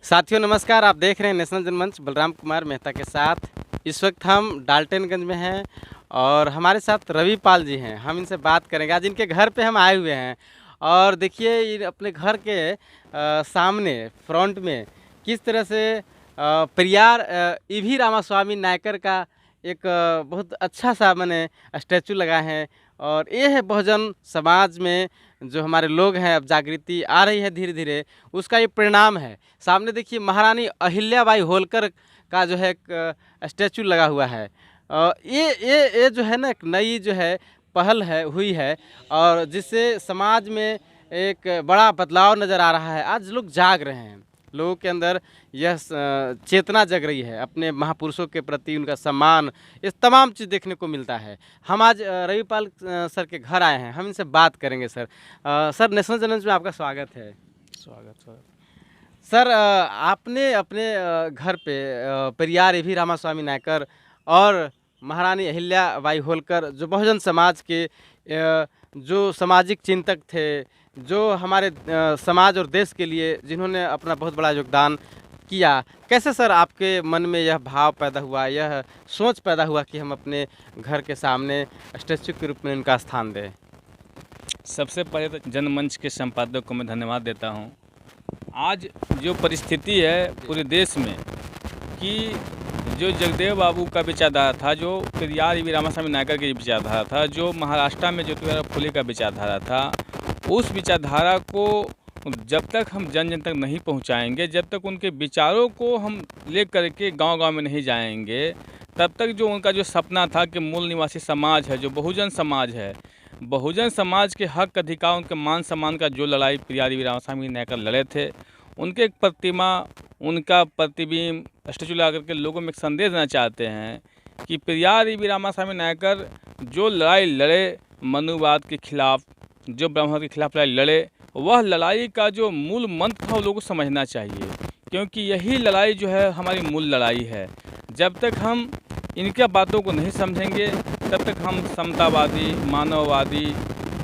साथियों नमस्कार, आप देख रहे हैं नेशनल जनमंच बलराम कुमार मेहता के साथ। इस वक्त हम डाल्टनगंज में हैं और हमारे साथ रवि पाल जी हैं। हम इनसे बात करेंगे। आज इनके घर पे हम आए हुए हैं और देखिए ये अपने घर के सामने फ्रंट में किस तरह से पेरियार ईवी रामास्वामी नायकर का एक बहुत अच्छा सा मैंने स्टैचू लगा है। और ये है बहुजन समाज में जो हमारे लोग हैं, अब जागृति आ रही है धीरे धीरे, उसका ये परिणाम है। सामने देखिए महारानी अहिल्याबाई होलकर का जो है एक स्टैचू लगा हुआ है। ये जो है ना एक नई जो है पहल है हुई है और जिससे समाज में एक बड़ा बदलाव नज़र आ रहा है। आज लोग जाग रहे हैं, लोगों के अंदर यह चेतना जग रही है अपने महापुरुषों के प्रति, उनका सम्मान, इस तमाम चीज़ देखने को मिलता है। हम आज रविपाल सर के घर आए हैं, हम इनसे बात करेंगे। सर नेशनल जनमंच में आपका स्वागत है। स्वागत। सर आपने अपने घर पे पेरियार ईवी रामास्वामी नायकर और महारानी अहिल्याबाई होलकर जो बहुजन समाज के जो सामाजिक चिंतक थे, जो हमारे समाज और देश के लिए जिन्होंने अपना बहुत बड़ा योगदान किया, कैसे सर आपके मन में यह भाव पैदा हुआ, यह सोच पैदा हुआ कि हम अपने घर के सामने स्टैचू के रूप में उनका स्थान दें? सबसे पहले तो जनमंच के संपादक को मैं धन्यवाद देता हूं। आज जो परिस्थिति है पूरे देश में कि जो जगदेव बाबू का विचारधारा था, जो पेरियार ईवी रामास्वामी नायकर की विचारधारा था, जो महाराष्ट्र में ज्योतिराव फुले का विचारधारा था, उस विचारधारा को जब तक हम जन जन तक नहीं पहुंचाएंगे, जब तक उनके विचारों को हम ले करके गांव-गांव में नहीं जाएंगे, तब तक जो उनका जो सपना था कि मूल निवासी समाज है, जो बहुजन समाज है, बहुजन समाज के हक अधिकार, उनके मान सम्मान का जो लड़ाई पेरियार ईवी रामास्वामी नायकर लड़े थे, उनके एक प्रतिमा, उनका प्रतिबिंब स्टैचू लगा करके लोगों में एक संदेश देना चाहते हैं कि पेरियार ईवी रामास्वामी नायकर जो लड़ाई लड़े मनुवाद के खिलाफ, जो ब्राह्मण के खिलाफ लड़ाई लड़े, वह लड़ाई का जो मूल मंत्र था वो लोगों को समझना चाहिए, क्योंकि यही लड़ाई जो है हमारी मूल लड़ाई है। जब तक हम इनके बातों को नहीं समझेंगे तब तक हम समतावादी, मानववादी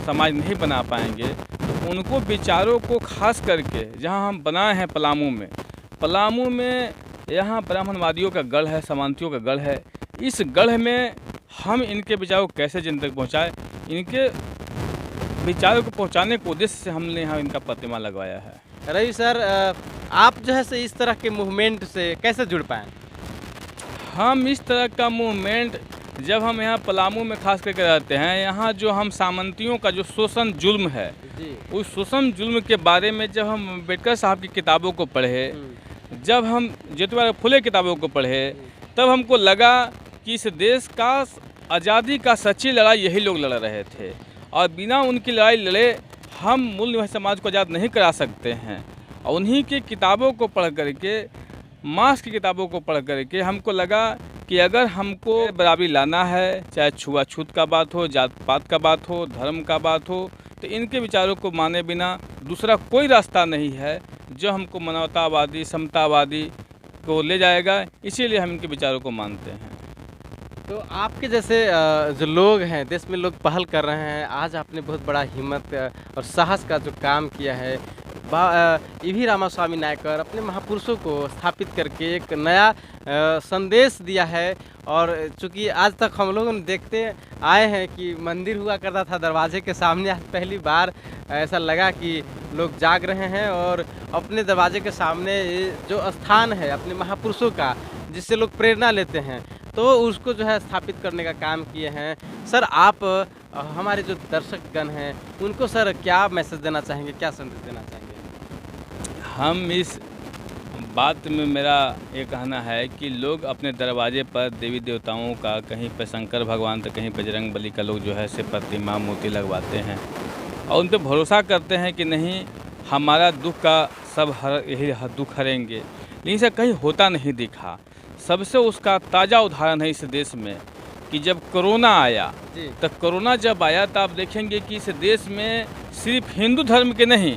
समाज नहीं बना पाएंगे। तो उनको विचारों को खास करके जहां हम बनाए हैं पलामू में यहाँ ब्राह्मणवादियों का गढ़ है, समानतियों का गढ़ है। इस गढ़ में हम इनके विचारों को कैसे जन तक पहुँचाएँ, इनके विचारों को पहुँचाने के उद्देश्य से हमने यहाँ इनका प्रतिमा लगवाया है। रवि सर आप जो है से इस तरह के मूवमेंट से कैसे जुड़ पाएँ? हम इस तरह का मूवमेंट जब हम यहाँ पलामू में खास करके रहते हैं, यहाँ जो हम सामंतियों का जो शोषण जुल्म है, उस शोषण जुल्म के बारे में जब हम अम्बेडकर साहब की किताबों को पढ़े, जब हम ज्योतिराव फुले किताबों को पढ़े, तब हमको लगा कि इस देश का आज़ादी का सच्ची लड़ाई यही लोग लड़ रहे थे और बिना उनकी लड़ाई लड़े हम मूल निवासी समाज को आज़ाद नहीं करा सकते हैं। और उन्हीं की किताबों को पढ़ करके, मार्क्स की किताबों को पढ़ करके हमको लगा कि अगर हमको बराबरी लाना है, चाहे छुआछूत का बात हो, जात पात का बात हो, धर्म का बात हो, तो इनके विचारों को माने बिना दूसरा कोई रास्ता नहीं है जो हमको मानवतावादी, समतावादी को ले जाएगा। इसीलिए हम इनके विचारों को मानते हैं। तो आपके जैसे जो लोग हैं, देश में लोग पहल कर रहे हैं। आज आपने बहुत बड़ा हिम्मत और साहस का जो काम किया है, ईवी रामास्वामी नायकर अपने महापुरुषों को स्थापित करके एक नया संदेश दिया है। और चूँकि आज तक हम लोगों ने देखते आए हैं कि मंदिर हुआ करता था दरवाजे के सामने, आज पहली बार ऐसा लगा कि लोग जाग रहे हैं और अपने दरवाजे के सामने जो स्थान है अपने महापुरुषों का, जिससे लोग प्रेरणा लेते हैं, तो उसको जो है स्थापित करने का काम किए हैं। सर आप हमारे जो दर्शकगण हैं उनको सर क्या मैसेज देना चाहेंगे, क्या संदेश देना चाहेंगे? हम इस बात में मेरा ये कहना है कि लोग अपने दरवाजे पर देवी देवताओं का, कहीं पर शंकर भगवान तो कहीं बजरंग बली का लोग जो है से प्रतिमा मूर्ति लगवाते हैं और उन पर भरोसा करते हैं कि नहीं हमारा दुख का सब यही दुख हरेंगे, लेकिन इसे कहीं होता नहीं दिखा। सबसे उसका ताज़ा उदाहरण है इस देश में कि जब कोरोना आया, तो कोरोना जब आया तो आप देखेंगे कि इस देश में सिर्फ हिंदू धर्म के नहीं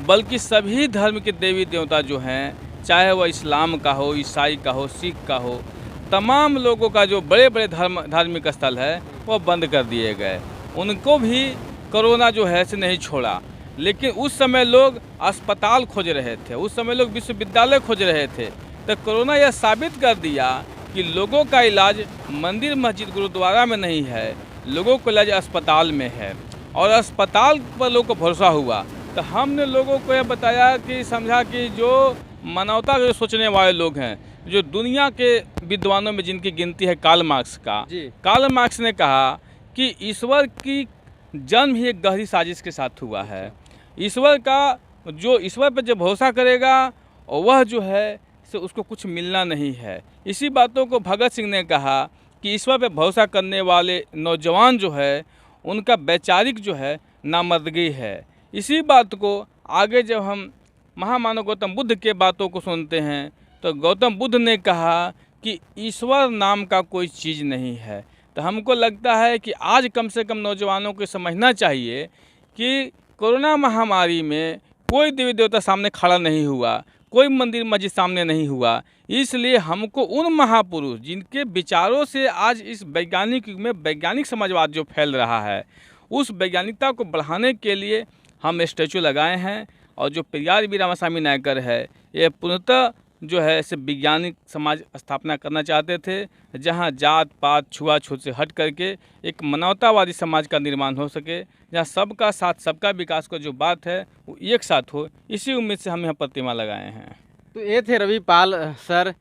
बल्कि सभी धर्म के देवी देवता जो हैं, चाहे वह इस्लाम का हो, ईसाई का हो, सिख का हो, तमाम लोगों का जो बड़े बड़े धार्मिक स्थल है वो बंद कर दिए गए। उनको भी कोरोना जो है से नहीं छोड़ा, लेकिन उस समय लोग अस्पताल खोज रहे थे, उस समय लोग विश्वविद्यालय खोज रहे थे। तो कोरोना यह साबित कर दिया कि लोगों का इलाज मंदिर मस्जिद गुरुद्वारा में नहीं है, लोगों का इलाज अस्पताल में है। और अस्पताल पर लोगों को भरोसा हुआ। तो हमने लोगों को यह बताया कि समझा कि जो मानवता के सोचने वाले लोग हैं, जो दुनिया के विद्वानों में जिनकी गिनती है कार्ल मार्क्स का, कार्ल मार्क्स ने कहा कि ईश्वर की जन्म ही एक गहरी साजिश के साथ हुआ है। ईश्वर पर जो भरोसा करेगा वह जो है से उसको कुछ मिलना नहीं है। इसी बातों को भगत सिंह ने कहा कि ईश्वर पर भरोसा करने वाले नौजवान जो है उनका वैचारिक जो है नामर्दगी है। इसी बात को आगे जब हम महामानव गौतम बुद्ध के बातों को सुनते हैं तो गौतम बुद्ध ने कहा कि ईश्वर नाम का कोई चीज़ नहीं है। तो हमको लगता है कि आज कम से कम नौजवानों को समझना चाहिए कि कोरोना महामारी में कोई देवी देवता सामने खड़ा नहीं हुआ, कोई मंदिर मस्जिद सामने नहीं हुआ। इसलिए हमको उन महापुरुष जिनके विचारों से आज इस वैज्ञानिक युग में वैज्ञानिक समाजवाद जो फैल रहा है, उस वैज्ञानिकता को बढ़ाने के लिए हम स्टैचू लगाए हैं। और जो पेरियार बी रामासामी नायकर है, ये पूर्णतः जो है ऐसे वैज्ञानिक समाज स्थापना करना चाहते थे, जहाँ जात पात छुआछूत से हट करके एक मानवतावादी समाज का निर्माण हो सके, जहाँ सबका साथ सबका विकास का जो बात है वो एक साथ हो। इसी उम्मीद से हम यहाँ प्रतिमा लगाए हैं। तो ये थे रवि पाल सर।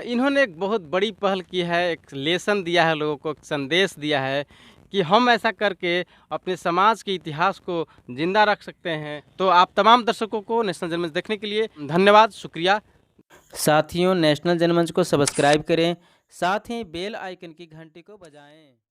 इन्होंने एक बहुत बड़ी पहल की है, एक लेसन दिया है लोगों को, एक संदेश दिया है कि हम ऐसा करके अपने समाज के इतिहास को जिंदा रख सकते हैं। तो आप तमाम दर्शकों को नेशनल जनमंच देखने के लिए धन्यवाद, शुक्रिया। साथियों, नेशनल जनमंच को सब्सक्राइब करें, साथ ही बेल आइकन की घंटी को बजाएं।